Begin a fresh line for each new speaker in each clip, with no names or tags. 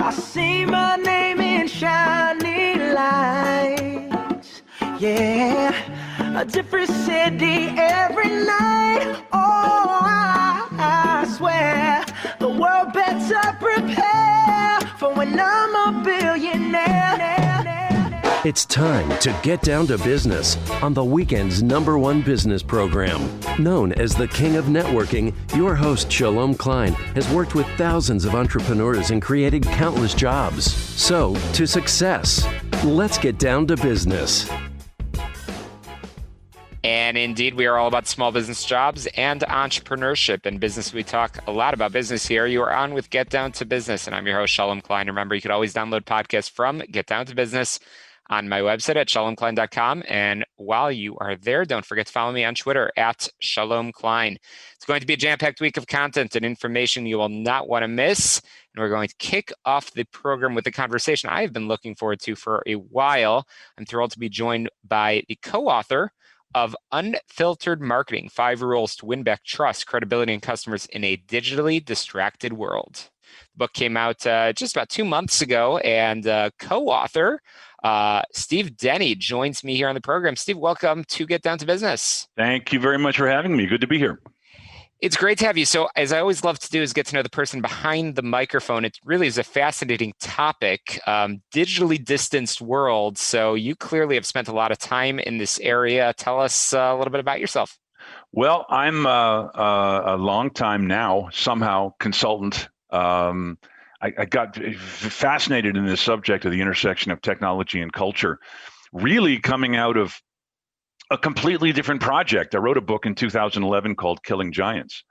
I see my name in shining lights. Yeah, a different city every night. Oh, I swear the world better prepare for when I'm a billionaire.
It's time to get down to business on the weekend's #1 business program. Known as the King of Networking, your host Shalom Klein has worked with thousands of entrepreneurs and created countless jobs. So, to success. Let's get down to business.
And indeed, we are all about small business jobs and entrepreneurship. In business, we talk a lot about business here. You are on with Get Down to Business, and I'm your host, Shalom Klein. Remember, you can always download podcasts from Get Down to Business on my website at shalomklein.com. And while you are there, don't forget to follow me on Twitter at Shalom Klein. It's going to be a jam-packed week of content and information you will not want to miss. And we're going to kick off the program with a conversation I have been looking forward to for a while. I'm thrilled to be joined by the co-author of Unfiltered Marketing, 5 Rules to Win Back Trust, Credibility, and Customers in a Digitally Distracted World. The book came out just about 2 months ago, and co-author Steve Denny joins me here on the program. Steve, welcome to Get Down to Business.
Thank you very much for having me. Good to be here.
It's great to have you. So as I always love to do is get to know the person behind the microphone. It really is a fascinating topic, digitally distanced world. So you clearly have spent a lot of time in this area. Tell us a little bit about yourself.
Well, I'm a long time now, somehow consultant. I got fascinated in this subject of the intersection of technology and culture, really coming out of a completely different project. I wrote a book in 2011 called Killing Giants,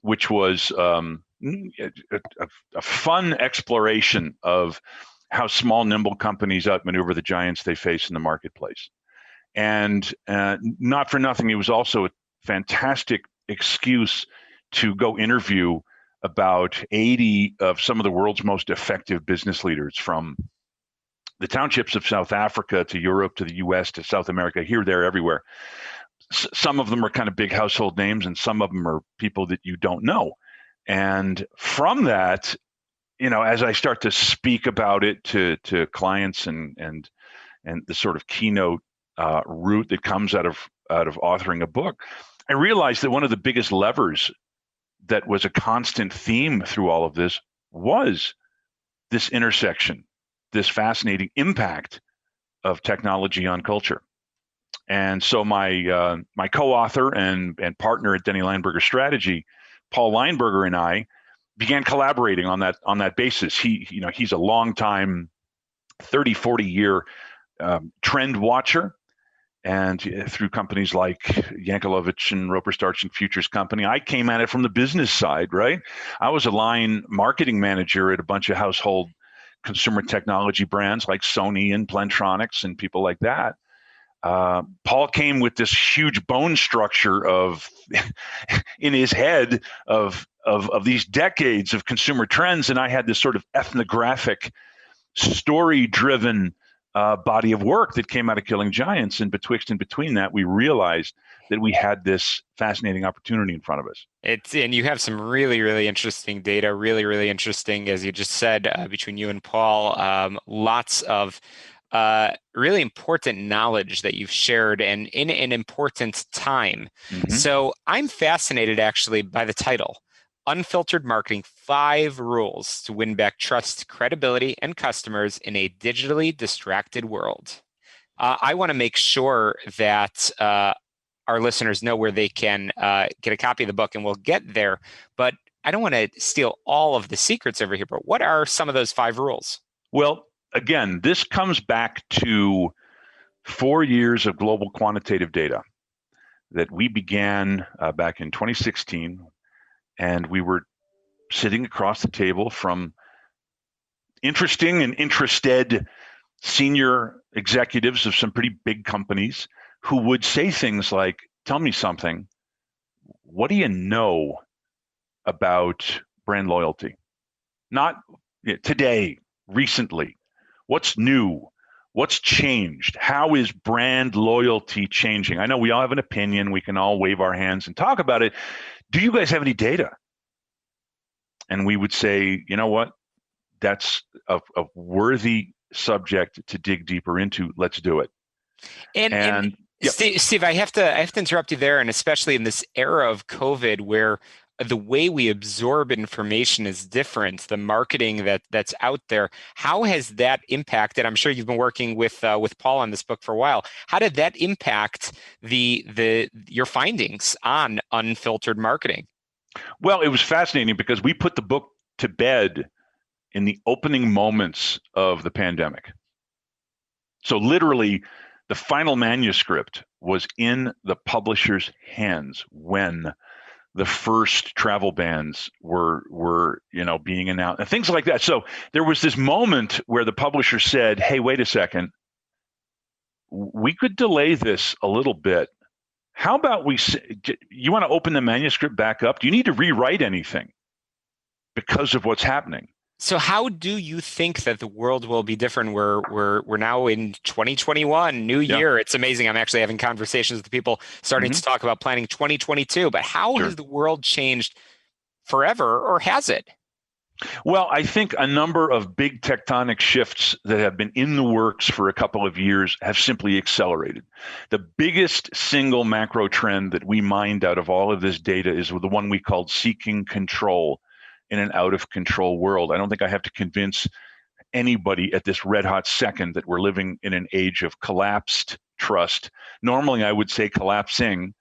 which was a fun exploration of how small, nimble companies outmaneuver the giants they face in the marketplace. And not for nothing, it was also a fantastic excuse to go interview about 80 of some of the world's most effective business leaders, from the townships of South Africa to Europe to the US to South America, here, there, everywhere. Some of them are kind of big household names, and some of them are people that you don't know. And from that, you know, as I start to speak about it to clients and the sort of keynote route that comes out of authoring a book, I realized that one of the biggest levers that was a constant theme through all of this was this intersection, this fascinating impact of technology on culture. And so my co-author and partner at Denny Strategy, Paul Leinberger, and I began collaborating on that basis. He's a long time, 30, 40 year trend watcher. And through companies like Yankelovich and Roper Starch and Futures Company, I came at it from the business side, right? I was a line marketing manager at a bunch of household consumer technology brands like Sony and Plantronics and people like that. Paul came with this huge bone structure of, in his head, of these decades of consumer trends, and I had this sort of ethnographic, story-driven body of work that came out of Killing Giants, and betwixt and between that, we realized that we had this fascinating opportunity in front of us.
And you have some really, really interesting data, really, really interesting, as you just said, between you and Paul, lots of really important knowledge that you've shared, and in an important time. Mm-hmm. So I'm fascinated actually by the title, Unfiltered Marketing, 5 Rules to Win Back Trust, Credibility, and Customers in a Digitally Distracted World. I want to make sure that our listeners know where they can get a copy of the book, and we'll get there. But I don't want to steal all of the secrets over here, but what are some of those 5 rules?
Well, again, this comes back to 4 years of global quantitative data that we began back in 2016. And we were sitting across the table from interesting and interested senior executives of some pretty big companies who would say things like, tell me something, what do you know about brand loyalty? Not today, recently. What's new? What's changed? How is brand loyalty changing? I know we all have an opinion. We can all wave our hands and talk about it. Do you guys have any data? And we would say, you know what? a worthy subject to dig deeper into. Let's do it.
And
Yep.
Steve, I have to interrupt you there, and especially in this era of COVID, where the way we absorb information is different, the marketing that's out there. How has that impacted? I'm sure you've been working with Paul on this book for a while. How did that impact your findings on unfiltered marketing?
Well, it was fascinating because we put the book to bed in the opening moments of the pandemic. So literally, the final manuscript was in the publisher's hands when the first travel bans were being announced and things like that. So there was this moment where the publisher said, "Hey, wait a second, we could delay this a little bit. How about you want to open the manuscript back up? Do you need to rewrite anything because of what's happening?"
So how do you think that the world will be different? We're now in 2021, new year. It's amazing. I'm actually having conversations with people starting to talk about planning 2022. But how has the world changed forever, or has it?
Well, I think a number of big tectonic shifts that have been in the works for a couple of years have simply accelerated. The biggest single macro trend that we mined out of all of this data is the one we called seeking control in an out of control world. I don't think I have to convince anybody at this red hot second that we're living in an age of collapsed trust. Normally I would say collapsing,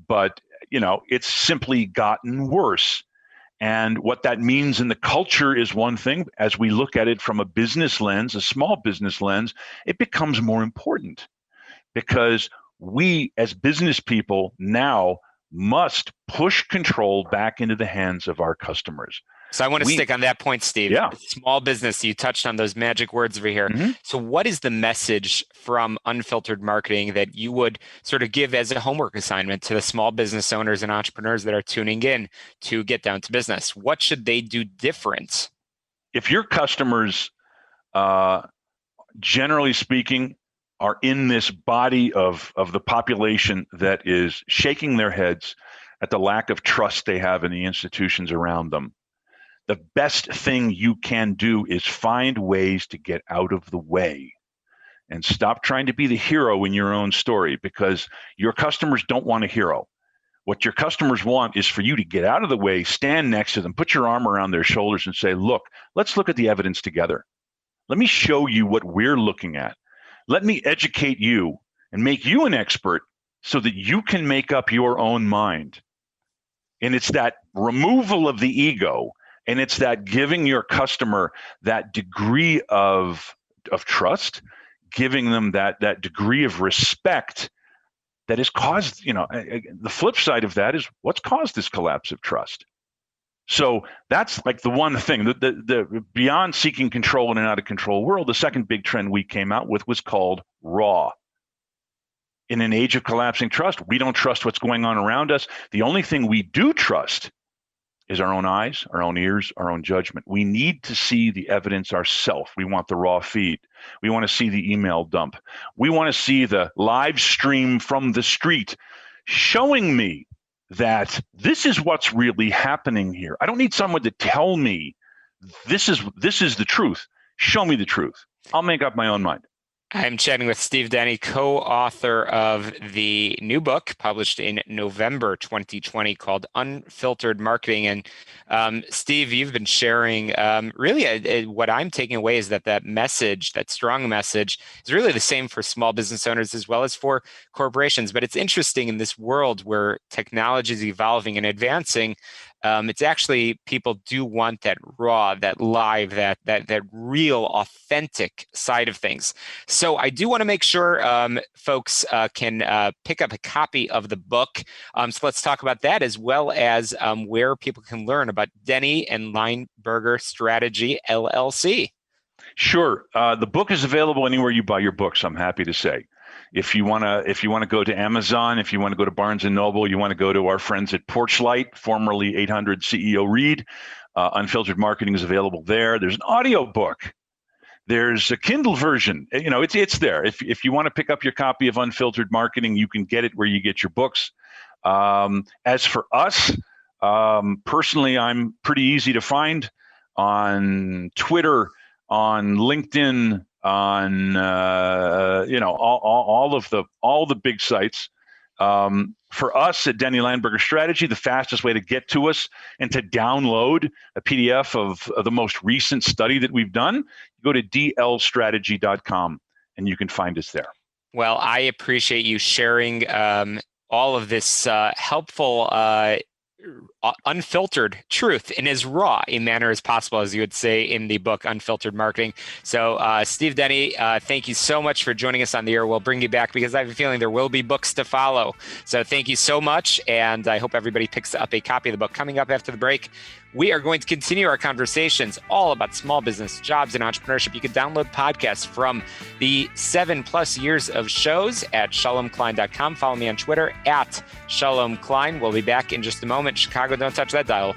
but it's simply gotten worse. And what that means in the culture is one thing. As we look at it from a business lens, a small business lens, it becomes more important because we as business people now must push control back into the hands of our customers.
So I want to stick on that point, Steve.
Yeah.
Small business, you touched on those magic words over here. So what is the message from Unfiltered Marketing that you would sort of give as a homework assignment to the small business owners and entrepreneurs that are tuning in to get down to business? What should they do different?
If your customers, generally speaking, are in this body of the population that is shaking their heads at the lack of trust they have in the institutions around them, the best thing you can do is find ways to get out of the way and stop trying to be the hero in your own story, because your customers don't want a hero. What your customers want is for you to get out of the way, stand next to them, put your arm around their shoulders and say, "Look, let's look at the evidence together. Let me show you what we're looking at. Let me educate you and make you an expert so that you can make up your own mind." And it's that removal of the ego, and it's that giving your customer that degree of trust, giving them that degree of respect that has caused, the flip side of that is what's caused this collapse of trust. So that's like the one thing, the beyond seeking control in an out of control world, the second big trend we came out with was called raw. In an age of collapsing trust, we don't trust what's going on around us. The only thing we do trust is our own eyes, our own ears, our own judgment. We need to see the evidence ourselves. We want the raw feed. We want to see the email dump. We want to see the live stream from the street showing me that this is what's really happening here. I don't need someone to tell me this is the truth. Show me the truth. I'll make up my own mind.
I'm chatting with Steve Denny, co-author of the new book published in November 2020 called Unfiltered Marketing. And Steve, you've been sharing really what I'm taking away is that message, that strong message, is really the same for small business owners as well as for corporations. But it's interesting in this world where technology is evolving and advancing. It's actually, people do want that raw, that live, that real, authentic side of things. So I do want to make sure folks can pick up a copy of the book. So let's talk about that, as well as where people can learn about Denny and Lineberger Strategy LLC.
Sure. The book is available anywhere you buy your books, I'm happy to say. If you want to go to Amazon, if you want to go to Barnes & Noble, you want to go to our friends at Porchlight, formerly 800 CEO Read, Unfiltered Marketing is available there. There's an audio book. There's a Kindle version. It's there. If you want to pick up your copy of Unfiltered Marketing, you can get it where you get your books. As for us, personally, I'm pretty easy to find. on Twitter, on LinkedIn, on all the big sites. For us at Denny Landberger Strategy, the fastest way to get to us and to download a PDF of the most recent study that we've done, go to dlstrategy.com and you can find us there.
Well, I appreciate you sharing all of this helpful, unfiltered truth in as raw a manner as possible, as you would say in the book, Unfiltered Marketing. So, Steve Denny, thank you so much for joining us on the air. We'll bring you back because I have a feeling there will be books to follow. So thank you so much, and I hope everybody picks up a copy of the book. Coming up after the break, we are going to continue our conversations all about small business, jobs, and entrepreneurship. You can download podcasts from the 7+ years of shows at shalomklein.com. Follow me on Twitter at Shalom Klein. We'll be back in just a moment. Chicago, don't touch that dial.